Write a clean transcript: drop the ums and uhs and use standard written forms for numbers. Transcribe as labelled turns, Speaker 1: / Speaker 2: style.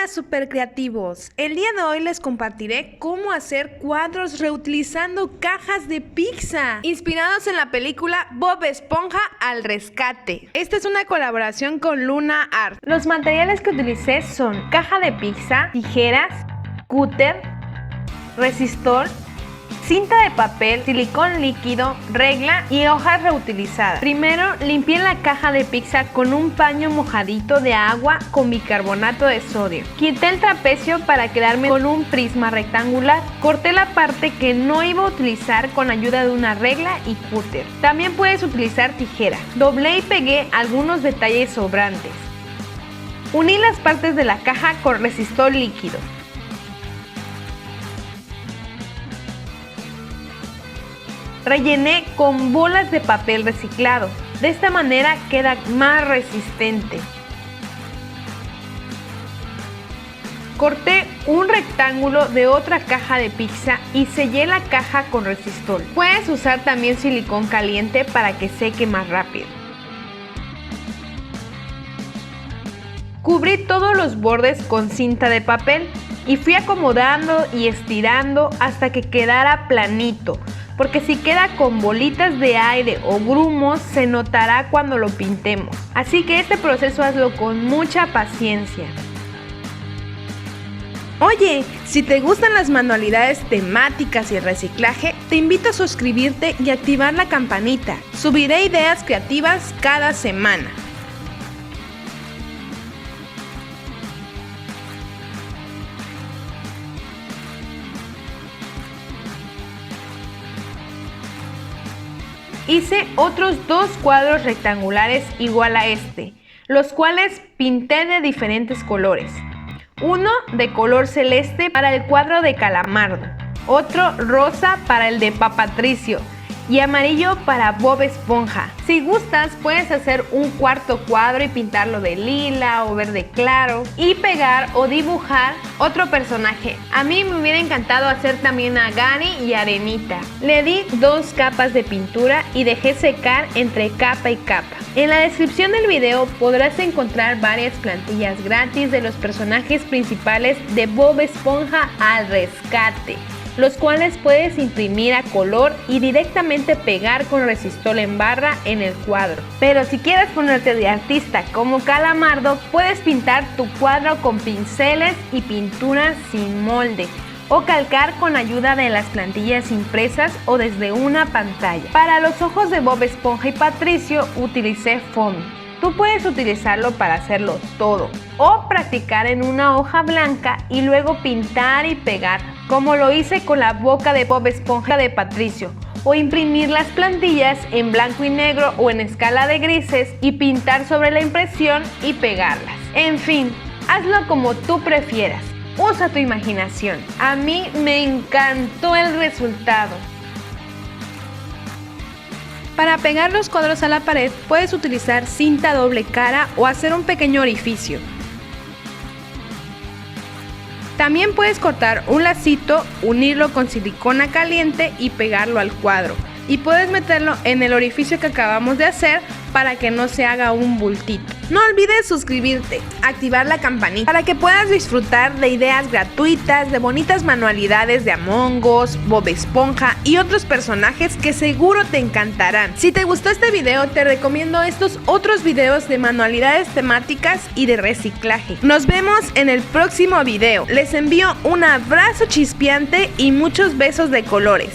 Speaker 1: Hola super creativos, el día de hoy les compartiré cómo hacer cuadros reutilizando cajas de pizza inspirados en la película Bob Esponja al rescate. Esta es una colaboración con Luna Art. Los materiales que utilicé son caja de pizza, tijeras, cúter, resistor, cinta de papel, silicón líquido, regla y hojas reutilizadas. Primero limpié la caja de pizza con un paño mojadito de agua con bicarbonato de sodio. Quité el trapecio para quedarme con un prisma rectangular. Corté la parte que no iba a utilizar con ayuda de una regla y cúter. También puedes utilizar tijera. Doblé y pegué algunos detalles sobrantes. Uní las partes de la caja con resistor líquido. Rellené con bolas de papel reciclado, de esta manera queda más resistente. Corté un rectángulo de otra caja de pizza y sellé la caja con resistor. Puedes usar también silicón caliente para que seque más rápido. Cubrí todos los bordes con cinta de papel y fui acomodando y estirando hasta que quedara planito, porque si queda con bolitas de aire o grumos se notará cuando lo pintemos. Así que este proceso hazlo con mucha paciencia. Oye, si te gustan las manualidades temáticas y el reciclaje, te invito a suscribirte y activar la campanita. Subiré ideas creativas cada semana. Hice otros dos cuadros rectangulares igual a este, los cuales pinté de diferentes colores. Uno de color celeste para el cuadro de Calamardo, otro rosa para el de Patricio y amarillo para Bob Esponja. Si gustas, puedes hacer un cuarto cuadro y pintarlo de lila o verde claro y pegar o dibujar otro personaje. A mí me hubiera encantado hacer también a Gary y Arenita. Le di 2 capas de pintura y dejé secar entre capa y capa. En la descripción del video podrás encontrar varias plantillas gratis de los personajes principales de Bob Esponja al rescate, los cuales puedes imprimir a color y directamente pegar con resistor en barra en el cuadro. Pero si quieres ponerte de artista como Calamardo, puedes pintar tu cuadro con pinceles y pintura sin molde o calcar con ayuda de las plantillas impresas o desde una pantalla. Para los ojos de Bob Esponja y Patricio utilicé foamy. Tú puedes utilizarlo para hacerlo todo o practicar en una hoja blanca y luego pintar y pegar, como lo hice con la boca de Bob Esponja de Patricio, o imprimir las plantillas en blanco y negro o en escala de grises y pintar sobre la impresión y pegarlas. En fin, hazlo como tú prefieras, usa tu imaginación. A mí me encantó el resultado. Para pegar los cuadros a la pared puedes utilizar cinta doble cara o hacer un pequeño orificio. También puedes cortar un lacito, unirlo con silicona caliente y pegarlo al cuadro. Y puedes meterlo en el orificio que acabamos de hacer para que no se haga un bultito. No olvides suscribirte, activar la campanita para que puedas disfrutar de ideas gratuitas, de bonitas manualidades de Among Us, Bob Esponja y otros personajes que seguro te encantarán. Si te gustó este video, te recomiendo estos otros videos de manualidades temáticas y de reciclaje. Nos vemos en el próximo video. Les envío un abrazo chispeante y muchos besos de colores.